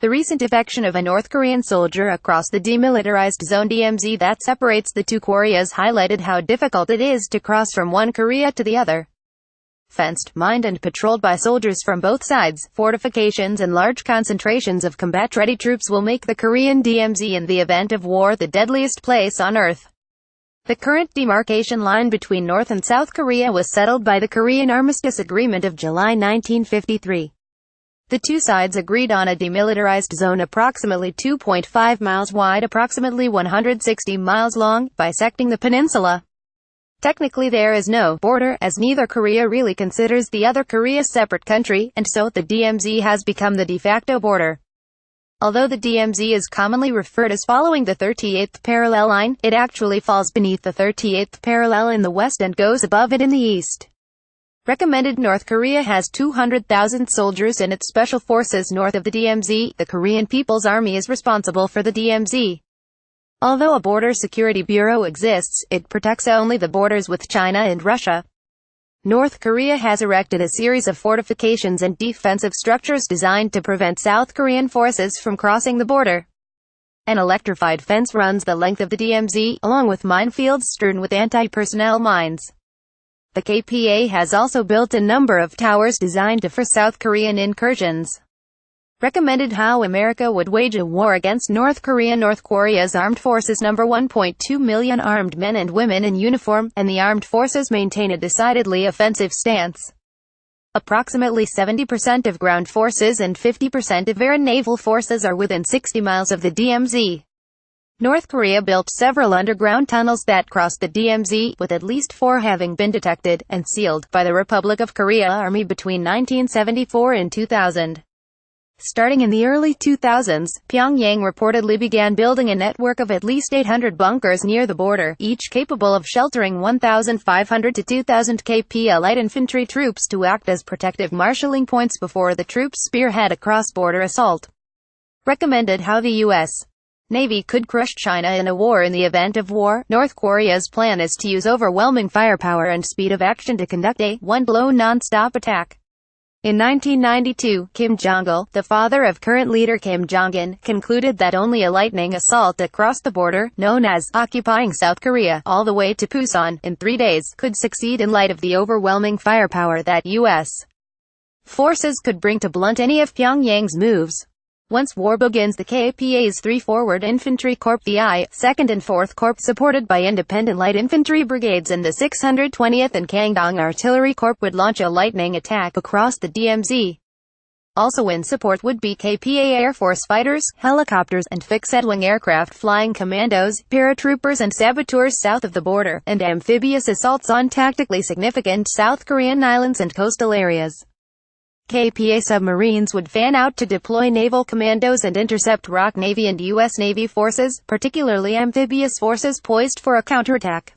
The recent defection of a North Korean soldier across the demilitarized zone DMZ that separates the two Koreas highlighted how difficult it is to cross from one Korea to the other. Fenced, mined and patrolled by soldiers from both sides, fortifications and large concentrations of combat-ready troops will make the Korean DMZ in the event of war the deadliest place on earth. The current demarcation line between North and South Korea was settled by the Korean Armistice Agreement of July 1953. The two sides agreed on a demilitarized zone approximately 2.5 miles wide, approximately 160 miles long, bisecting the peninsula. Technically there is no border, as neither Korea really considers the other Korea a separate country, and so the DMZ has become the de facto border. Although the DMZ is commonly referred as following the 38th parallel line, it actually falls beneath the 38th parallel in the west and goes above it in the east. Recommended: North Korea has 200,000 soldiers in its special forces north of the DMZ. The Korean People's Army is responsible for the DMZ. Although a border security bureau exists, it protects only the borders with China and Russia. North Korea has erected a series of fortifications and defensive structures designed to prevent South Korean forces from crossing the border. An electrified fence runs the length of the DMZ, along with minefields strewn with anti-personnel mines. The KPA has also built a number of towers designed to deter South Korean incursions. Recommended: how America would wage a war against North Korea. North Korea's armed forces number 1.2 million armed men and women in uniform, and the armed forces maintain a decidedly offensive stance. Approximately 70% of ground forces and 50% of air and naval forces are within 60 miles of the DMZ. North Korea built several underground tunnels that cross the DMZ, with at least 4 having been detected and sealed by the Republic of Korea Army between 1974 and 2000. Starting in the early 2000s, Pyongyang reportedly began building a network of at least 800 bunkers near the border, each capable of sheltering 1,500 to 2,000 KPA light infantry troops to act as protective marshalling points before the troops spearhead a cross-border assault. Recommended: how the U.S. Navy could crush China in a war. In the event of war, North Korea's plan is to use overwhelming firepower and speed of action to conduct a one-blow non-stop attack. In 1992, Kim Jong-il, the father of current leader Kim Jong-un, concluded that only a lightning assault across the border, known as occupying South Korea, all the way to Busan, in 3 days, could succeed in light of the overwhelming firepower that U.S. forces could bring to blunt any of Pyongyang's moves. Once war begins, the KPA's 3 forward infantry corps, the I, 2nd and 4th Corps, supported by independent light infantry brigades, and the 620th and Gangdong Artillery Corps, would launch a lightning attack across the DMZ. Also in support would be KPA Air Force fighters, helicopters, and fixed-wing aircraft, flying commandos, paratroopers and saboteurs south of the border, and amphibious assaults on tactically significant South Korean islands and coastal areas. KPA submarines would fan out to deploy naval commandos and intercept ROK Navy and U.S. Navy forces, particularly amphibious forces poised for a counterattack.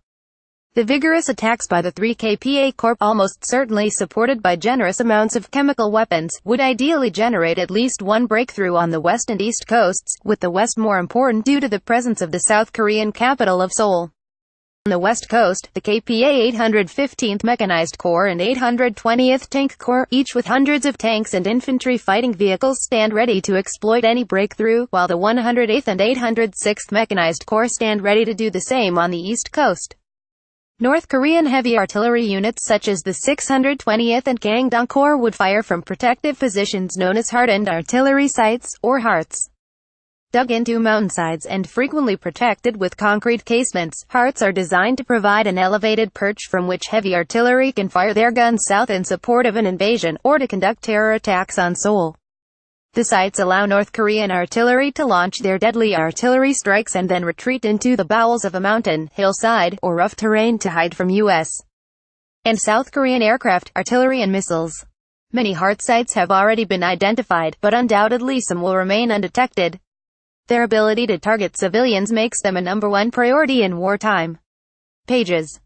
The vigorous attacks by the 3 KPA Corps, almost certainly supported by generous amounts of chemical weapons, would ideally generate at least one breakthrough on the west and east coasts, with the west more important due to the presence of the South Korean capital of Seoul. On the west coast, the KPA 815th Mechanized Corps and 820th Tank Corps, each with hundreds of tanks and infantry fighting vehicles, stand ready to exploit any breakthrough, while the 108th and 806th Mechanized Corps stand ready to do the same on the east coast. North Korean heavy artillery units such as the 620th and Gangdong Corps would fire from protective positions known as hardened artillery sites, or hearts. Dug into mountainsides and frequently protected with concrete casements, hearts are designed to provide an elevated perch from which heavy artillery can fire their guns south in support of an invasion, or to conduct terror attacks on Seoul. The sites allow North Korean artillery to launch their deadly artillery strikes and then retreat into the bowels of a mountain, hillside, or rough terrain to hide from U.S. and South Korean aircraft, artillery and missiles. Many heart sites have already been identified, but undoubtedly some will remain undetected. Their ability to target civilians makes them a #1 priority in wartime. Pages.